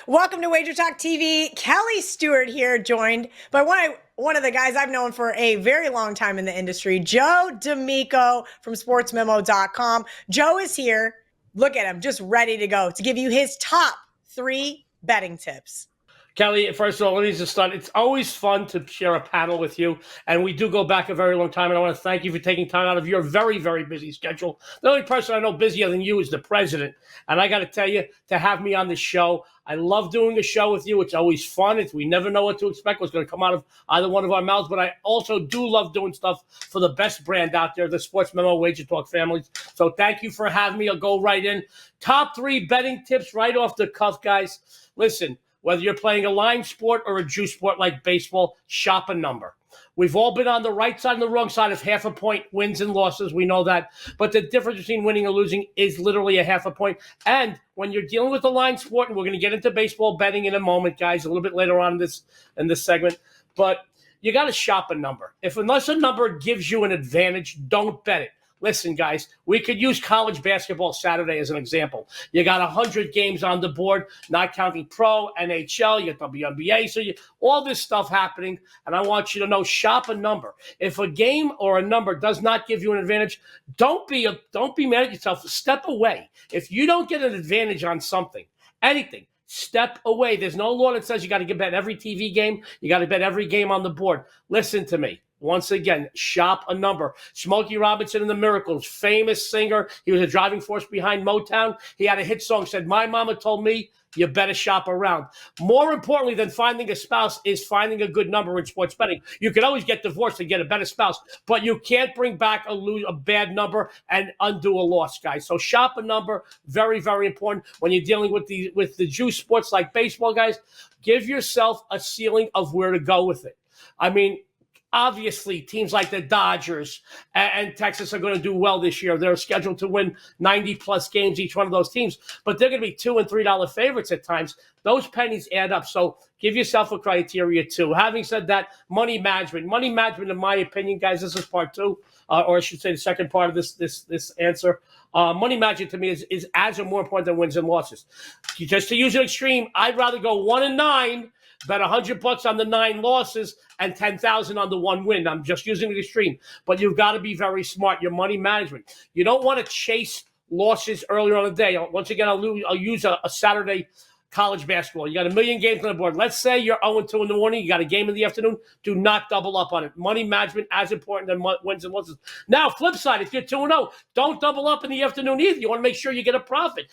Welcome to WagerTalk TV. Kelly Stewart here, joined by one of the guys I've known for a very long time in the industry, Joe D'Amico from sportsmemo.com. Joe is here. Look at him, just ready to go to give you his top 3 betting tips. Kelly, first of all, let me just start. It's always fun to share a panel with you, and we do go back a very long time, and I want to thank you for taking time out of your very, very busy schedule. The only person I know busier than you is the president, and I got to tell you, to have me on the show, I love doing a show with you. It's always fun. We never know what to expect, what's going to come out of either one of our mouths, but I also do love doing stuff for the best brand out there, the Sports Memo WagerTalk families. So thank you for having me. I'll go right in. Top 3 betting tips right off the cuff, guys. Listen. Whether you're playing a line sport or a juice sport like baseball, shop a number. We've all been on the right side and the wrong side of half a point wins and losses. We know that. But the difference between winning and losing is literally a half a point. And when you're dealing with a line sport, and we're going to get into baseball betting in a moment, guys, a little bit later on in this segment, but you got to shop a number. Unless a number gives you an advantage, don't bet it. Listen, guys, we could use college basketball Saturday as an example. You got 100 games on the board, not counting pro, NHL, you got WNBA, so all this stuff happening, and I want you to know, shop a number. If a game or a number does not give you an advantage, don't be mad at yourself. Step away. If you don't get an advantage on something, anything, step away. There's no law that says you got to bet every TV game. You got to bet every game on the board. Listen to me. Once again, shop a number. Smokey Robinson and the Miracles, famous singer. He was a driving force behind Motown. He had a hit song, said, "My mama told me you better shop around." More importantly than finding a spouse is finding a good number in sports betting. You can always get divorced and get a better spouse, but you can't bring back a bad number and undo a loss, guys. So shop a number, very, very important. When you're dealing with the juice sports like baseball, guys, give yourself a ceiling of where to go with it. I mean, obviously, teams like the Dodgers and Texas are going to do well this year. They're scheduled to win 90-plus games, each one of those teams. But they're going to be $2 and $3 favorites at times. Those pennies add up. So give yourself a criteria, too. Having said that, money management. Money management, in my opinion, guys, this is part 2, or I should say the second part of this answer. Money management, to me, is as or more important than wins and losses. Just to use an extreme, I'd rather go 1-9, bet $100 on the 9 losses and $10,000 on the 1 win. I'm just using the extreme, but you've got to be very smart. Your money management. You don't want to chase losses earlier on the day. Once again, I'll use a Saturday college basketball. You got 1 million games on the board. Let's say you're 0-2 in the morning. You got a game in the afternoon. Do not double up on it. Money management as important than wins and losses. Now, flip side, if you're 2-0, don't double up in the afternoon either. You want to make sure you get a profit.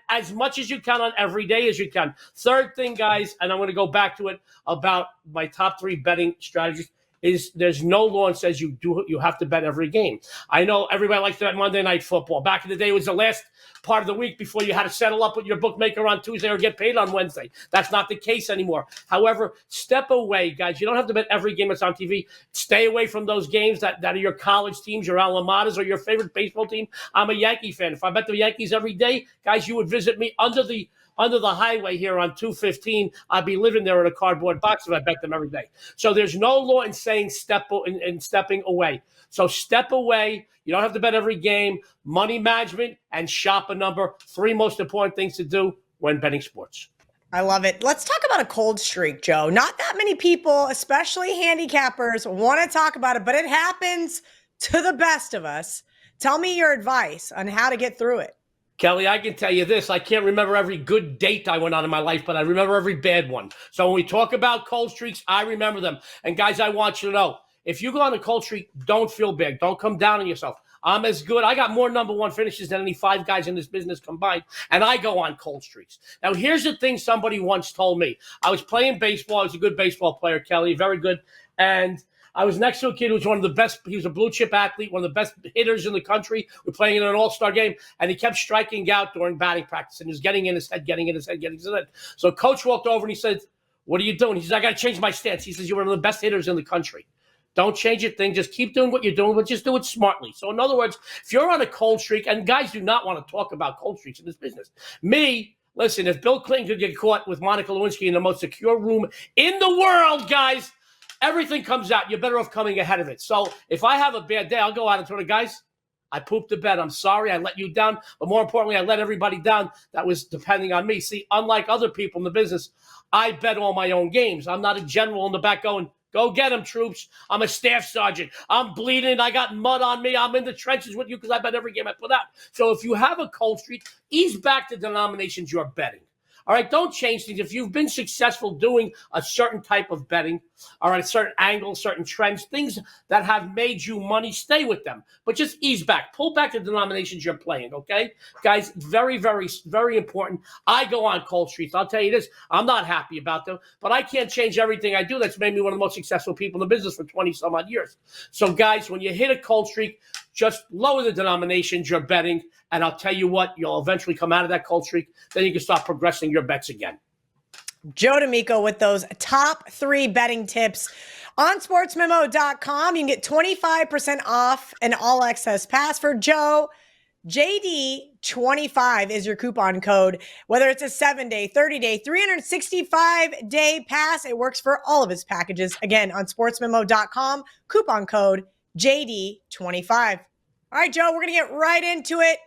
As much as you can on every day as you can. Third thing, guys, and I'm going to go back to it about my top 3 betting strategies, is there's no law that says you have to bet every game. I know everybody likes to bet Monday Night Football. Back in the day, it was the last part of the week before you had to settle up with your bookmaker on Tuesday or get paid on Wednesday. That's not the case anymore. However, step away, guys. You don't have to bet every game that's on TV. Stay away from those games that are your college teams, your alma maters, or your favorite baseball team. I'm a Yankee fan. If I bet the Yankees every day, guys, you would visit me under the highway here on 215. I'd be living there in a cardboard box if I bet them every day. So there's no law in saying stepping away. So step away. You don't have to bet every game. Money management and shop a number. 3 most important things to do when betting sports. I love it. Let's talk about a cold streak, Joe. Not that many people, especially handicappers, want to talk about it, but it happens to the best of us. Tell me your advice on how to get through it. Kelly, I can tell you this. I can't remember every good date I went on in my life, but I remember every bad one. So when we talk about cold streaks, I remember them. And guys, I want you to know, if you go on a cold streak, don't feel bad. Don't come down on yourself. I'm as good. I got more number 1 finishes than any 5 guys in this business combined, and I go on cold streaks. Now, here's the thing somebody once told me. I was playing baseball. I was a good baseball player, Kelly, very good. And I was next to a kid who was one of the best. He was a blue chip athlete, one of the best hitters in the country. We're playing in an all-star game, and he kept striking out during batting practice, and he was getting in his head. So coach walked over, and he said, "What are you doing?" He says, "I got to change my stance." He says, "You're one of the best hitters in the country. Don't change your thing. Just keep doing what you're doing, but just do it smartly." So in other words, if you're on a cold streak, and guys do not want to talk about cold streaks in this business. Listen, if Bill Clinton could get caught with Monica Lewinsky in the most secure room in the world, guys, everything comes out. You're better off coming ahead of it. So if I have a bad day, I'll go out and tell the guys, I pooped the bed. I'm sorry. I let you down. But more importantly, I let everybody down that was depending on me. See, unlike other people in the business, I bet all my own games. I'm not a general in the back going, go get them, troops. I'm a staff sergeant. I'm bleeding. I got mud on me. I'm in the trenches with you because I bet every game I put out. So if you have a cold streak, ease back the denominations you're betting. All right, don't change things. If you've been successful doing a certain type of betting, all right, certain angles, certain trends, things that have made you money, stay with them. But just ease back. Pull back the denominations you're playing, okay? Guys, very, very, very important. I go on cold streaks. I'll tell you this. I'm not happy about them, but I can't change everything I do. That's made me one of the most successful people in the business for 20-some-odd years. So, guys, when you hit a cold streak, just lower the denominations you're betting, and I'll tell you what, you'll eventually come out of that cold streak. Then you can start progressing your bets again. Joe D'Amico with those top 3 betting tips on sportsmemo.com. You can get 25% off an all-access pass for Joe. JD25 is your coupon code. Whether it's a 7-day, 30-day, 365-day pass, it works for all of his packages. Again, on sportsmemo.com, coupon code JD25. All right, Joe, we're going to get right into it.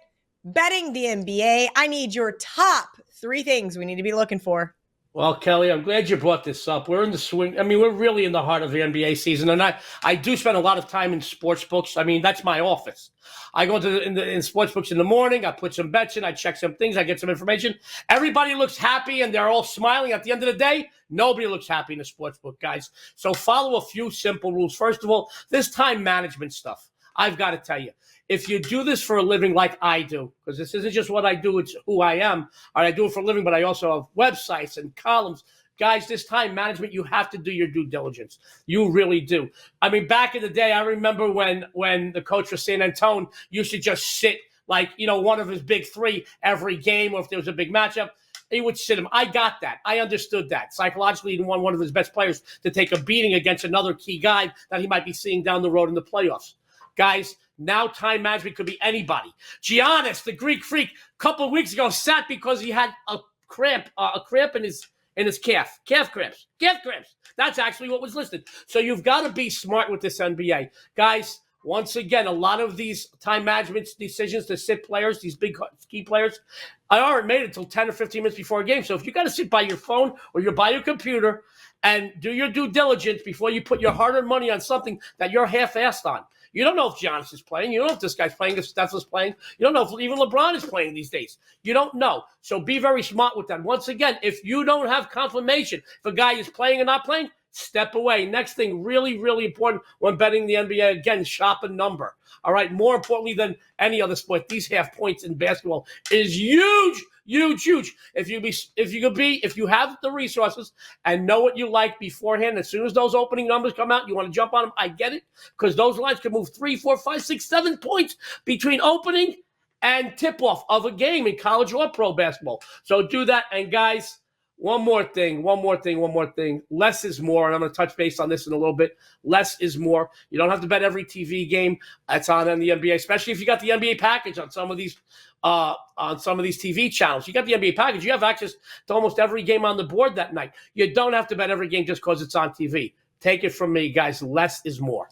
Betting the NBA. I need your top 3 things we need to be looking for. Well, Kelly, I'm glad you brought this up. We're in the swing. I mean, we're really in the heart of the NBA season. And I do spend a lot of time in sports books. I mean, that's my office. I go in sports books in the morning. I put some bets in. I check some things. I get some information. Everybody looks happy and they're all smiling. At the end of the day, nobody looks happy in the sports book, guys. So follow a few simple rules. First of all, this time management stuff. I've got to tell you, if you do this for a living like I do, because this isn't just what I do, it's who I am. I do it for a living, but I also have websites and columns. Guys, this time management, you have to do your due diligence. You really do. I mean, back in the day, I remember when the coach for San Antonio used to just sit like, one of his big 3 every game, or if there was a big matchup, he would sit him. I got that. I understood that. Psychologically, he didn't want one of his best players to take a beating against another key guy that he might be seeing down the road in the playoffs. Guys, now time management could be anybody. Giannis, the Greek freak, a couple of weeks ago sat because he had a cramp in his calf cramps. That's actually what was listed. So you've got to be smart with this NBA. Guys, once again, a lot of these time management decisions to sit players, these big key players, I aren't made until 10 or 15 minutes before a game. So if you got to sit by your phone or you're by your computer and do your due diligence before you put your hard-earned money on something that you're half-assed on. You don't know if Giannis is playing. You don't know if this guy's playing, if Steph is playing. You don't know if even LeBron is playing these days. You don't know. So be very smart with that. Once again, if you don't have confirmation if a guy is playing or not playing, step away. Next thing, really, really important when betting the NBA, again, shop a number. All right, more importantly than any other sport, these half points in basketball is huge. Huge. If you have the resources and know what you like beforehand, as soon as those opening numbers come out, you want to jump on them, I get it, because those lines can move 3, 4, 5, 6, 7 points between opening and tip-off of a game in college or pro basketball. So do that. And guys, one more thing. Less is more, and I'm going to touch base on this in a little bit. Less is more. You don't have to bet every TV game that's on in the NBA, especially if you got the NBA package on some of these TV channels. You got the NBA package. You have access to almost every game on the board that night. You don't have to bet every game just because it's on TV. Take it from me, guys. Less is more.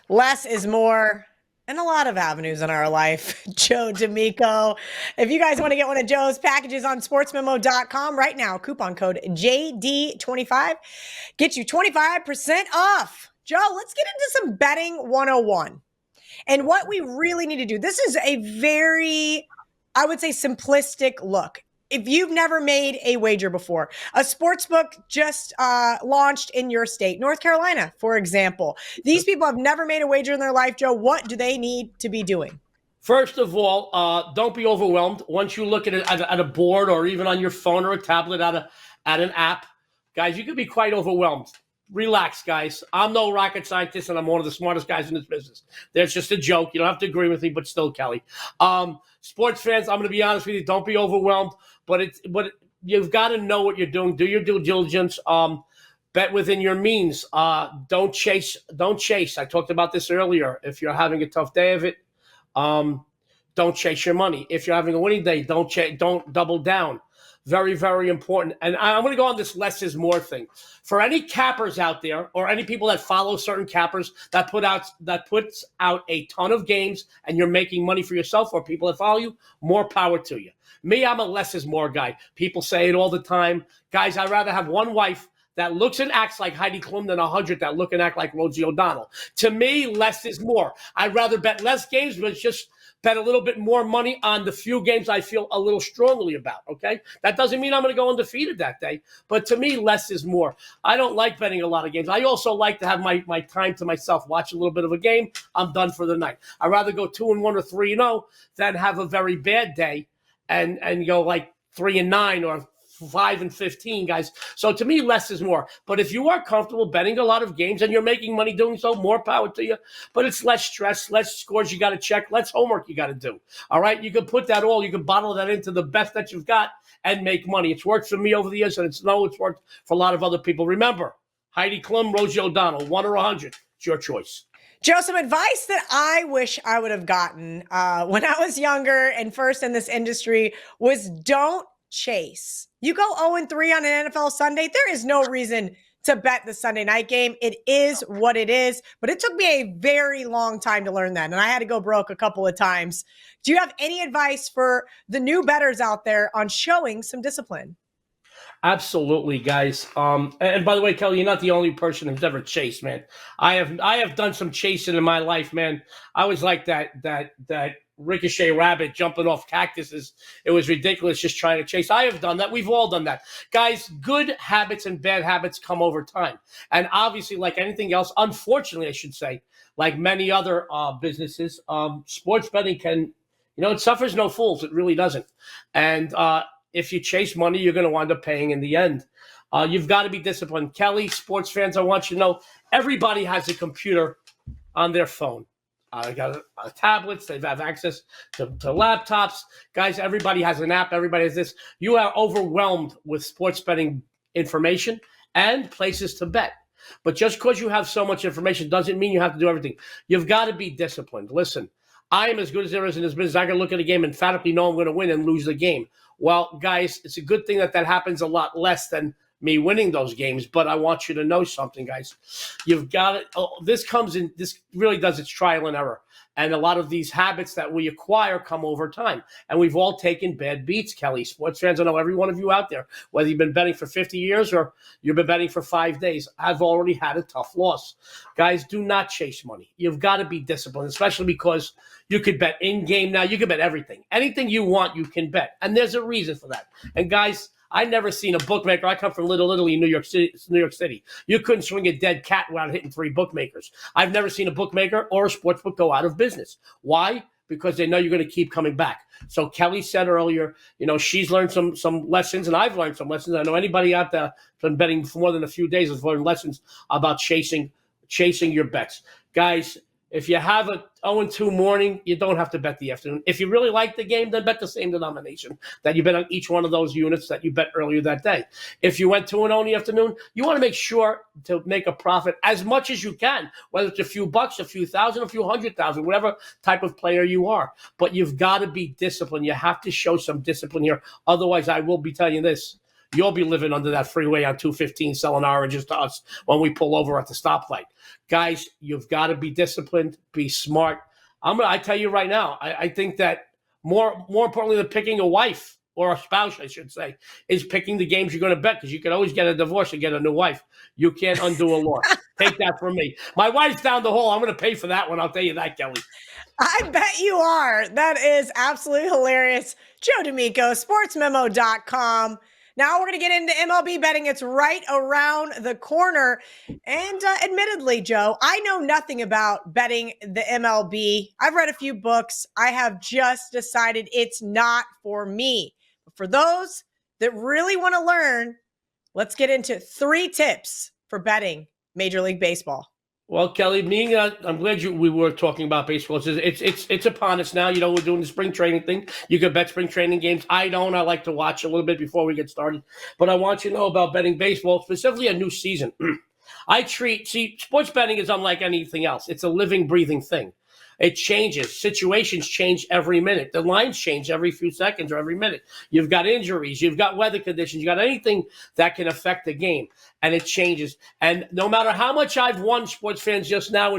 Less is more. And a lot of avenues in our life. Joe D'Amico. If you guys want to get one of Joe's packages on sportsmemo.com right now, coupon code JD25 gets you 25% off. Joe, let's get into some betting 101. And what we really need to do, this is a very, I would say, simplistic look. If you've never made a wager before, a sports book just launched in your state, North Carolina, for example. These people have never made a wager in their life. Joe, what do they need to be doing? First of all, don't be overwhelmed. Once you look at it at a board or even on your phone or a tablet at an app, guys, you can be quite overwhelmed. Relax, guys. I'm no rocket scientist, and I'm one of the smartest guys in this business. That's just a joke. You don't have to agree with me, but still, Kelly. Sports fans, I'm going to be honest with you. Don't be overwhelmed, but you've got to know what you're doing. Do your due diligence. Bet within your means. Don't chase. I talked about this earlier. If you're having a tough day of it, don't chase your money. If you're having a winning day, don't double down. Very, very important. And I'm going to go on this less is more thing. For any cappers out there, or any people that follow certain cappers that puts out a ton of games, and you're making money for yourself, or people that follow you, more power to you. Me, I'm a less is more guy. People say it all the time. Guys, I'd rather have one wife that looks and acts like Heidi Klum than 100 that look and act like Rosie O'Donnell. To me, less is more. I'd rather bet less games, but just bet a little bit more money on the few games I feel a little strongly about, okay? That doesn't mean I'm going to go undefeated that day, but to me, less is more. I don't like betting a lot of games. I also like to have my time to myself, watch a little bit of a game, I'm done for the night. I'd rather go 2-1 or 3-0 than have a very bad day and go like 3-9 or 5-15, guys. So to me, less is more. But if you are comfortable betting a lot of games and you're making money doing so, more power to you. But it's less stress, less scores you got to check, less homework you got to do. All right? You can put that all, you can bottle that into the best that you've got and make money. It's worked for me over the years, and it's worked for a lot of other people. Remember, Heidi Klum, Rosie O'Donnell, 1 or 100. It's your choice. Joe, some advice that I wish I would have gotten when I was younger and first in this industry was don't chase. You go 0-3 on an NFL Sunday, there is no reason to bet the Sunday night game. It is what it is, but it took me a very long time to learn that, and I had to go broke a couple of times. Do you have any advice for the new bettors out there on showing some discipline? Absolutely, guys. And by the way, Kelly, you're not the only person who's ever chased, man. I have done some chasing in my life, man. I was like that ricochet rabbit jumping off cactuses. It was ridiculous just trying to chase. I have done that. We've all done that. Guys, good habits and bad habits come over time. And obviously, like anything else, unfortunately, I should say, like many other businesses, sports betting can, it suffers no fools. It really doesn't. And if you chase money, you're going to wind up paying in the end. You've got to be disciplined. Kelly, sports fans, I want you to know, everybody has a computer on their phone. They got tablets. They have access to laptops. Guys, everybody has an app. Everybody has this. You are overwhelmed with sports betting information and places to bet. But just because you have so much information doesn't mean you have to do everything. You've got to be disciplined. Listen, I am as good as there is in this business. I can look at a game and emphatically know I'm going to win and lose the game. Well, guys, it's a good thing that happens a lot less than me winning those games, but I want you to know something, guys. You've got it. This really does its trial and error. And a lot of these habits that we acquire come over time. And we've all taken bad beats, Kelly. Sports fans, I know every one of you out there, whether you've been betting for 50 years or you've been betting for 5 days, I've already had a tough loss. Guys, do not chase money. You've got to be disciplined, especially because you could bet in-game now. You can bet everything. Anything you want, you can bet. And there's a reason for that. And guys, I've never seen a bookmaker. I come from Little Italy in New York City. You couldn't swing a dead cat without hitting 3 bookmakers. I've never seen a bookmaker or a sportsbook go out of business. Why? Because they know you're going to keep coming back. So Kelly said earlier, she's learned some lessons, and I've learned some lessons. I know anybody out there who's been betting for more than a few days has learned lessons about chasing your bets. Guys, if you have a 0-2 morning, you don't have to bet the afternoon. If you really like the game, then bet the same denomination that you bet on each one of those units that you bet earlier that day. If you went 2-0 in the afternoon, you want to make sure to make a profit as much as you can, whether it's a few bucks, a few thousand, a few 100,000, whatever type of player you are. But you've got to be disciplined. You have to show some discipline here. Otherwise, I will be telling you this. You'll be living under that freeway on 215 selling oranges to us when we pull over at the stoplight. Guys, you've got to be disciplined, be smart. I tell you right now, I think that more importantly than picking a wife or a spouse, I should say, is picking the games you're going to bet, because you can always get a divorce and get a new wife. You can't undo a loss. Take that from me. My wife's down the hall. I'm going to pay for that one. I'll tell you that, Kelly. I bet you are. That is absolutely hilarious. Joe D'Amico, sportsmemo.com. Now we're going to get into MLB betting. It's right around the corner. And admittedly, Joe, I know nothing about betting the MLB. I've read a few books. I have just decided it's not for me. But for those that really want to learn, let's get into 3 tips for betting Major League Baseball. Well, Kelly, I'm glad we were talking about baseball. It's upon us now. We're doing the spring training thing. You can bet spring training games. I don't. I like to watch a little bit before we get started. But I want you to know about betting baseball, specifically a new season. Sports betting is unlike anything else. It's a living, breathing thing. It changes. Situations change every minute. The lines change every few seconds or every minute. You've got injuries. You've got weather conditions. You got anything that can affect the game, and it changes. And no matter how much I've won, sports fans, just now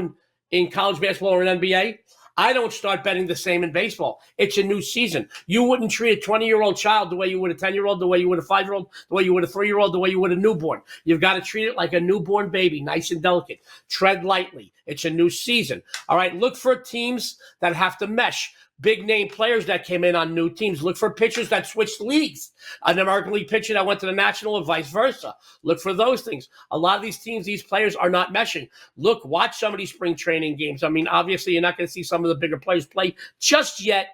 in college basketball or in NBA, I don't start betting the same in baseball. It's a new season. You wouldn't treat a 20-year-old child the way you would a 10-year-old, the way you would a 5-year-old, the way you would a 3-year-old, the way you would a newborn. You've got to treat it like a newborn baby, nice and delicate. Tread lightly. It's a new season. All right, look for teams that have to mesh. Big name players that came in on new teams. Look for pitchers that switched leagues. An American League pitcher that went to the National and vice versa. Look for those things. A lot of these teams, these players are not meshing. Look, watch some of these spring training games. I mean, obviously, you're not going to see some of the bigger players play just yet.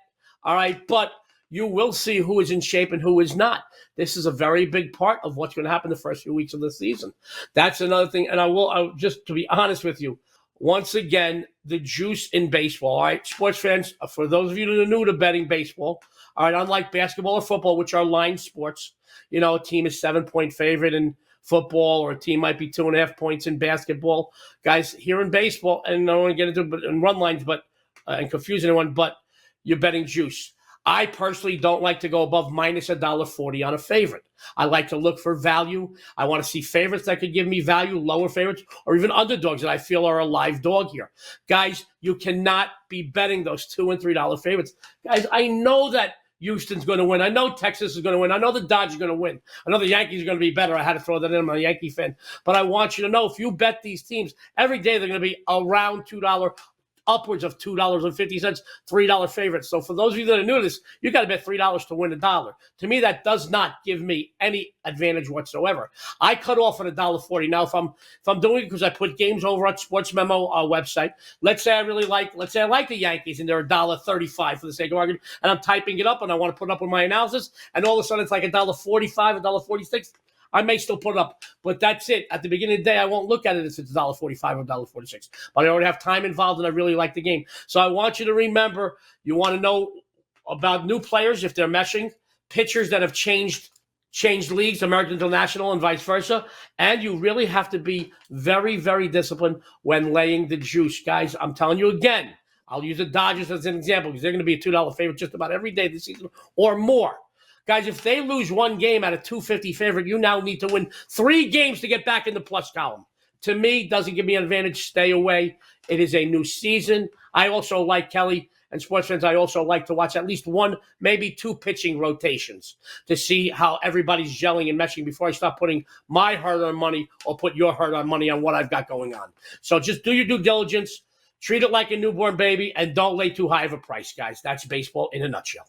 All right, but you will see who is in shape and who is not. This is a very big part of what's going to happen the first few weeks of the season. That's another thing. And I just to be honest with you, once again, the juice in baseball. All right, sports fans, for those of you that are new to betting baseball, all right, unlike basketball or football, which are line sports, you know, a team is 7-point favorite in football, or a team might be 2.5 points in basketball. Guys, here in baseball, and I don't want to get into it in run lines, but and confuse anyone, but you're betting juice. I personally don't like to go above minus $1.40 on a favorite. I like to look for value. I want to see favorites that could give me value, lower favorites, or even underdogs that I feel are a live dog here. Guys, you cannot be betting those $2 and $3 favorites. Guys, I know that Houston's going to win. I know Texas is going to win. I know the Dodgers are going to win. I know the Yankees are going to be better. I had to throw that in. I'm a Yankee fan. But I want you to know, if you bet these teams, every day they're going to be around $2, upwards of $2.50, $3 favorites. So for those of you that are new to this, you got to bet $3 to win $1. To me, that does not give me any advantage whatsoever. I cut off at $1.40. Now, if I'm doing it because I put games over at Sports Memo website, let's say I like the Yankees and they're $1.35 for the sake of argument, and I'm typing it up and I want to put it up with my analysis, and all of a sudden it's like $1.45, $1.46. I may still put it up, but that's it. At the beginning of the day, I won't look at it as it's $1.45 or $1.46. But I already have time involved, and I really like the game. So I want you to remember, you want to know about new players, if they're meshing, pitchers that have changed leagues, American International and vice versa, and you really have to be very, very disciplined when laying the juice. Guys, I'm telling you again, I'll use the Dodgers as an example because they're going to be a $2 favorite just about every day this season or more. Guys, if they lose one game at a 250 favorite, you now need to win 3 games to get back in the plus column. To me, doesn't give me an advantage. Stay away. It is a new season. I also like, Kelly and sports fans, I also like to watch at least 1, maybe 2 pitching rotations to see how everybody's gelling and meshing before I start putting my hard-earned money or put your hard-earned money on what I've got going on. So just do your due diligence. Treat it like a newborn baby, and don't lay too high of a price, guys. That's baseball in a nutshell.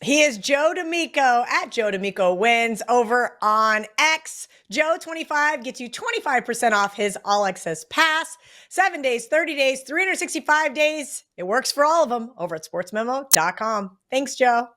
He is Joe D'Amico at Joe D'Amico Wins over on X. Joe25 gets you 25% off his All Access Pass. 7 days, 30 days, 365 days. It works for all of them over at sportsmemo.com. Thanks, Joe.